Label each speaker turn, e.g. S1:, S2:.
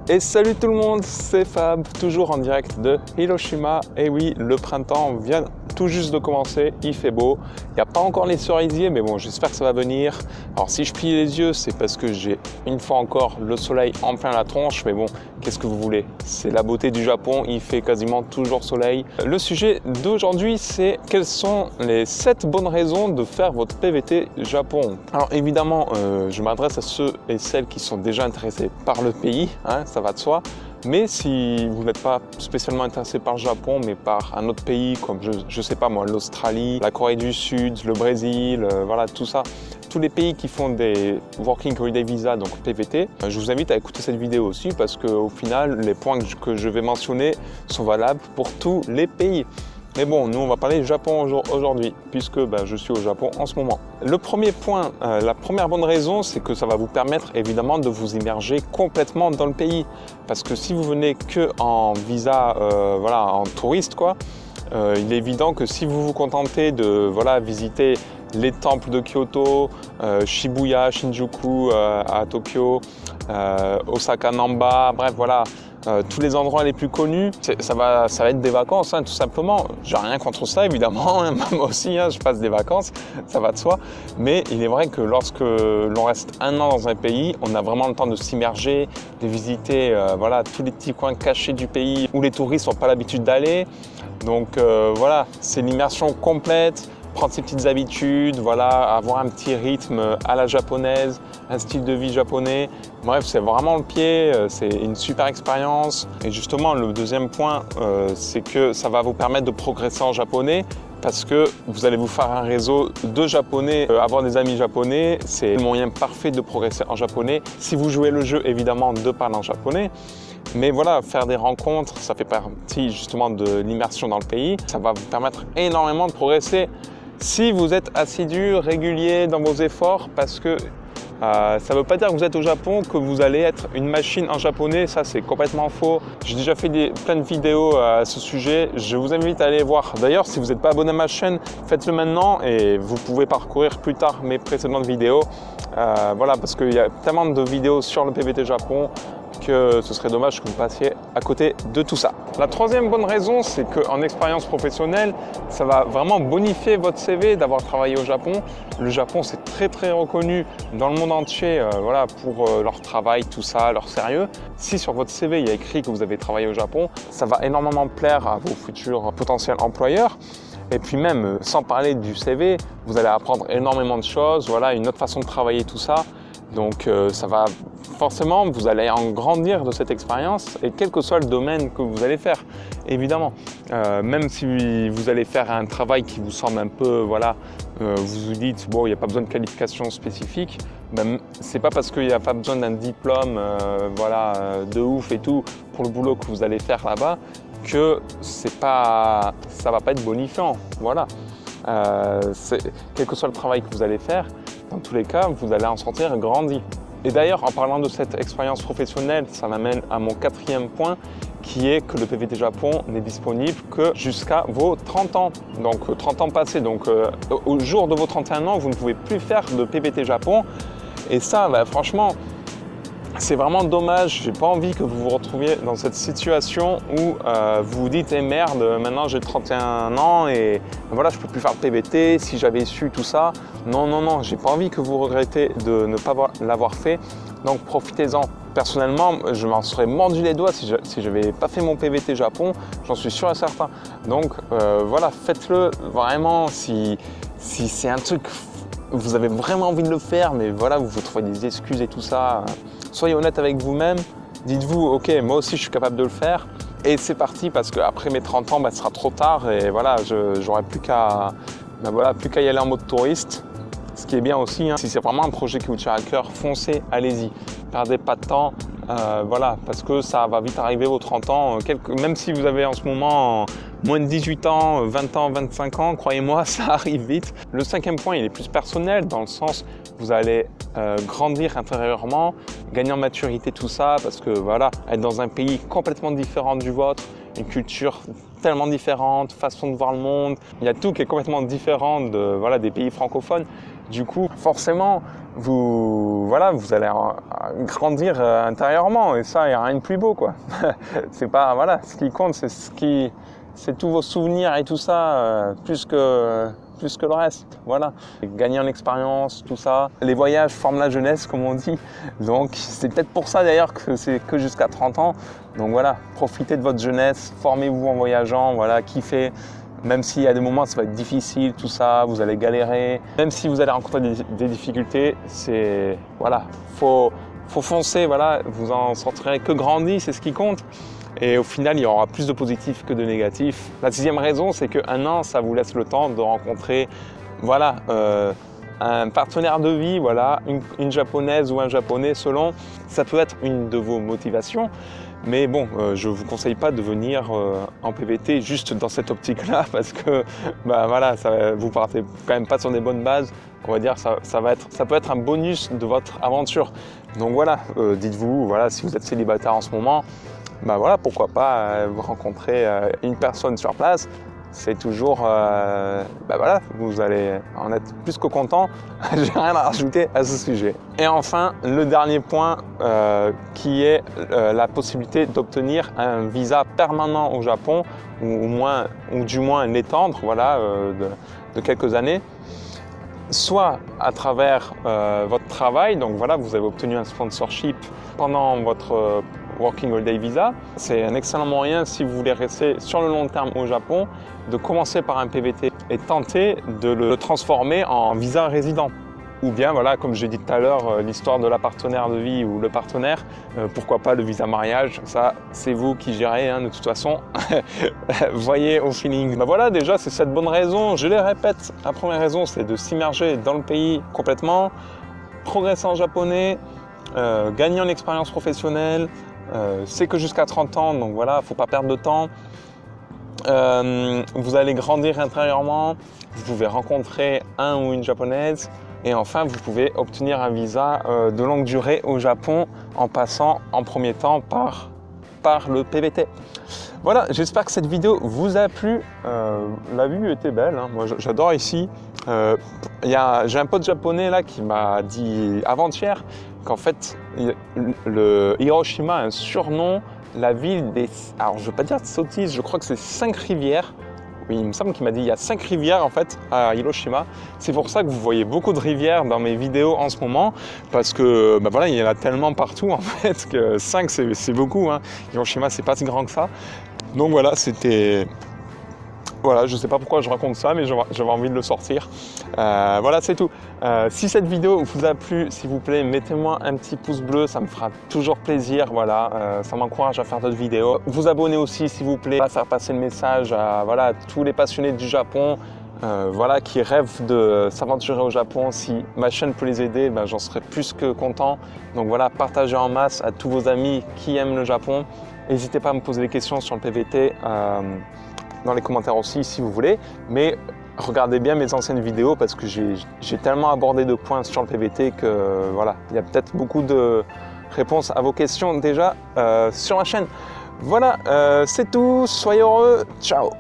S1: Et salut tout le monde, c'est Fab, toujours en direct de Hiroshima. Et oui, le printemps vient tout juste de commencer, il fait beau. Il n'y a pas encore les cerisiers, mais bon, j'espère que ça va venir. Alors si je plie les yeux, c'est parce que j'ai une fois encore le soleil en plein la tronche. Mais bon, qu'est-ce que vous voulez? C'est la beauté du Japon, il fait quasiment toujours soleil. Le sujet d'aujourd'hui, c'est quelles sont les 7 bonnes raisons de faire votre PVT Japon. Alors évidemment, je m'adresse à ceux et celles qui sont déjà intéressés par le pays, hein, ça va de soi. Mais si vous n'êtes pas spécialement intéressé par le Japon, mais par un autre pays comme, je sais pas moi, l'Australie, la Corée du Sud, le Brésil, voilà, tout ça, tous les pays qui font des Working Holiday Visa, donc PVT, je vous invite à écouter cette vidéo aussi parce qu'au final, les points que je vais mentionner sont valables pour tous les pays. Mais bon, nous on va parler du Japon aujourd'hui, puisque je suis au Japon en ce moment. Le premier point, la première bonne raison, c'est que ça va vous permettre évidemment de vous immerger complètement dans le pays. Parce que si vous venez que en visa, en touriste quoi, il est évident que si vous vous contentez de visiter les temples de Kyoto, Shibuya, Shinjuku à Tokyo, Osaka Namba, bref voilà, tous les endroits les plus connus, ça va être des vacances tout simplement. J'ai rien contre ça évidemment, moi aussi je passe des vacances, ça va de soi. Mais il est vrai que lorsque l'on reste un an dans un pays, on a vraiment le temps de s'immerger, de visiter tous les petits coins cachés du pays où les touristes n'ont pas l'habitude d'aller. Donc c'est l'immersion complète. Prendre ses petites habitudes, avoir un petit rythme à la japonaise, un style de vie japonais. Bref, c'est vraiment le pied, c'est une super expérience. Et justement, le deuxième point, c'est que ça va vous permettre de progresser en japonais parce que vous allez vous faire un réseau de japonais. Avoir des amis japonais, c'est le moyen parfait de progresser en japonais. Si vous jouez le jeu, évidemment, de parler en japonais. Mais voilà, faire des rencontres, ça fait partie justement de l'immersion dans le pays. Ça va vous permettre énormément de progresser. Si vous êtes assidu, régulier dans vos efforts, parce que ça ne veut pas dire que vous êtes au Japon que vous allez être une machine en japonais, ça c'est complètement faux. J'ai déjà fait plein de vidéos à ce sujet, je vous invite à aller voir. D'ailleurs, si vous n'êtes pas abonné à ma chaîne, faites-le maintenant et vous pouvez parcourir plus tard mes précédentes vidéos. Parce qu'il y a tellement de vidéos sur le PVT Japon que ce serait dommage que vous passiez à côté de tout ça. La troisième bonne raison, c'est qu'en expérience professionnelle, ça va vraiment bonifier votre CV d'avoir travaillé au Japon. Le Japon, c'est très très reconnu dans le monde entier pour leur travail, tout ça, leur sérieux. Si sur votre CV, il y a écrit que vous avez travaillé au Japon, ça va énormément plaire à vos futurs potentiels employeurs. Et puis même, sans parler du CV, vous allez apprendre énormément de choses, une autre façon de travailler, tout ça. Donc ça va forcément, vous allez en grandir de cette expérience et quel que soit le domaine que vous allez faire, évidemment. Même si vous allez faire un travail qui vous semble un peu, vous vous dites, bon, il n'y a pas besoin de qualification spécifique, c'est pas parce qu'il n'y a pas besoin d'un diplôme de ouf et tout pour le boulot que vous allez faire là-bas que ça va pas être bonifiant. Quel que soit le travail que vous allez faire, dans tous les cas, vous allez en sortir grandi. Et d'ailleurs, en parlant de cette expérience professionnelle, ça m'amène à mon 4e point, qui est que le PVT Japon n'est disponible que jusqu'à vos 30 ans. Donc 30 ans passés, donc au jour de vos 31 ans, vous ne pouvez plus faire de PVT Japon. Et ça, franchement, c'est vraiment dommage. J'ai pas envie que vous vous retrouviez dans cette situation où vous vous dites merde, maintenant j'ai 31 ans et je peux plus faire le PVT, si j'avais su tout ça. Non, j'ai pas envie que vous regrettez de ne pas l'avoir fait. Donc profitez-en. Personnellement, je m'en serais mordu les doigts si j'avais pas fait mon PVT Japon, j'en suis sûr et certain. Donc faites-le vraiment si c'est un truc, vous avez vraiment envie de le faire, mais vous vous trouvez des excuses et tout ça. Soyez honnête avec vous-même, dites-vous ok, moi aussi je suis capable de le faire et c'est parti parce qu'après mes 30 ans, ce sera trop tard et j'aurai plus qu'à y aller en mode touriste. Ce qui est bien aussi, si c'est vraiment un projet qui vous tient à cœur, foncez, allez-y, perdez pas de temps, parce que ça va vite arriver vos 30 ans, même si vous avez en ce moment moins de 18 ans, 20 ans, 25 ans, croyez-moi, ça arrive vite. Le 5e point, il est plus personnel dans le sens vous allez grandir intérieurement, gagner en maturité, tout ça, parce que être dans un pays complètement différent du vôtre, une culture tellement différente, façon de voir le monde, il y a tout qui est complètement différent des pays francophones. Du coup, forcément, vous allez grandir intérieurement et ça, il n'y a rien de plus beau, quoi. C'est pas, voilà, ce qui compte, c'est tous vos souvenirs et tout ça, plus que le reste, voilà. Gagner en expérience, tout ça. Les voyages forment la jeunesse, comme on dit. Donc, c'est peut-être pour ça d'ailleurs que c'est que jusqu'à 30 ans. Donc voilà, profitez de votre jeunesse, formez-vous en voyageant, voilà, kiffez. Même s'il y a des moments, ça va être difficile, tout ça, vous allez galérer. Même si vous allez rencontrer des difficultés, c'est, voilà, faut foncer, voilà, vous en sortirez que grandi, c'est ce qui compte. Et au final, il y aura plus de positifs que de négatifs. La 6e raison, c'est qu'un an, ça vous laisse le temps de rencontrer, voilà, un partenaire de vie, voilà, une japonaise ou un japonais selon. Ça peut être une de vos motivations. Mais bon, je ne vous conseille pas de venir en PVT juste dans cette optique-là parce que voilà, vous partez quand même pas sur des bonnes bases. On va dire ça peut être un bonus de votre aventure. Donc voilà, dites-vous, voilà, si vous êtes célibataire en ce moment, voilà, pourquoi pas vous rencontrer une personne sur place. C'est toujours, voilà, vous allez en être plus que content. J'ai rien à rajouter à ce sujet. Et enfin, le dernier point qui est la possibilité d'obtenir un visa permanent au Japon ou du moins l'étendre, voilà, de quelques années. Soit à travers votre travail, donc voilà, vous avez obtenu un sponsorship pendant votre Working Holiday Visa. C'est un excellent moyen, si vous voulez rester sur le long terme au Japon, de commencer par un PVT et tenter de le transformer en visa résident. Ou bien, voilà, comme j'ai dit tout à l'heure, l'histoire de la partenaire de vie ou le partenaire, pourquoi pas le visa mariage, ça c'est vous qui gérez, hein, de toute façon. Voyez au feeling. Voilà, déjà c'est cette bonne raison, je les répète, la première raison c'est de s'immerger dans le pays complètement, progresser en japonais, gagner en expérience professionnelle, c'est que jusqu'à 30 ans, donc voilà, faut pas perdre de temps. Vous allez grandir intérieurement, vous pouvez rencontrer un ou une japonaise et enfin vous pouvez obtenir un visa de longue durée au Japon en passant en premier temps par le PVT. Voilà, j'espère que cette vidéo vous a plu. La vue était belle, hein. Moi j'adore ici. J'ai un pote japonais là qui m'a dit avant-hier qu'en fait le Hiroshima a un surnom, la ville des... Alors je ne veux pas dire de sottise, je crois que c'est 5 rivières. Oui, il me semble qu'il m'a dit qu'il y a 5 rivières en fait à Hiroshima. C'est pour ça que vous voyez beaucoup de rivières dans mes vidéos en ce moment, parce que voilà, il y en a tellement partout en fait que 5 c'est beaucoup, hein. Hiroshima c'est pas si grand que ça. Donc voilà, c'était... Voilà, je ne sais pas pourquoi je raconte ça, mais j'avais envie de le sortir. Voilà, c'est tout. Si cette vidéo vous a plu, s'il vous plaît, mettez-moi un petit pouce bleu, ça me fera toujours plaisir. Voilà, ça m'encourage à faire d'autres vidéos. Vous abonnez aussi, s'il vous plaît, à faire passer le message à voilà, tous les passionnés du Japon, voilà, qui rêvent de s'aventurer au Japon. Si ma chaîne peut les aider, j'en serais plus que content. Donc voilà, partagez en masse à tous vos amis qui aiment le Japon. N'hésitez pas à me poser des questions sur le PVT. Dans les commentaires aussi si vous voulez, mais regardez bien mes anciennes vidéos parce que j'ai tellement abordé de points sur le PVT que voilà, il y a peut-être beaucoup de réponses à vos questions déjà sur ma chaîne. Voilà, c'est tout, soyez heureux, ciao.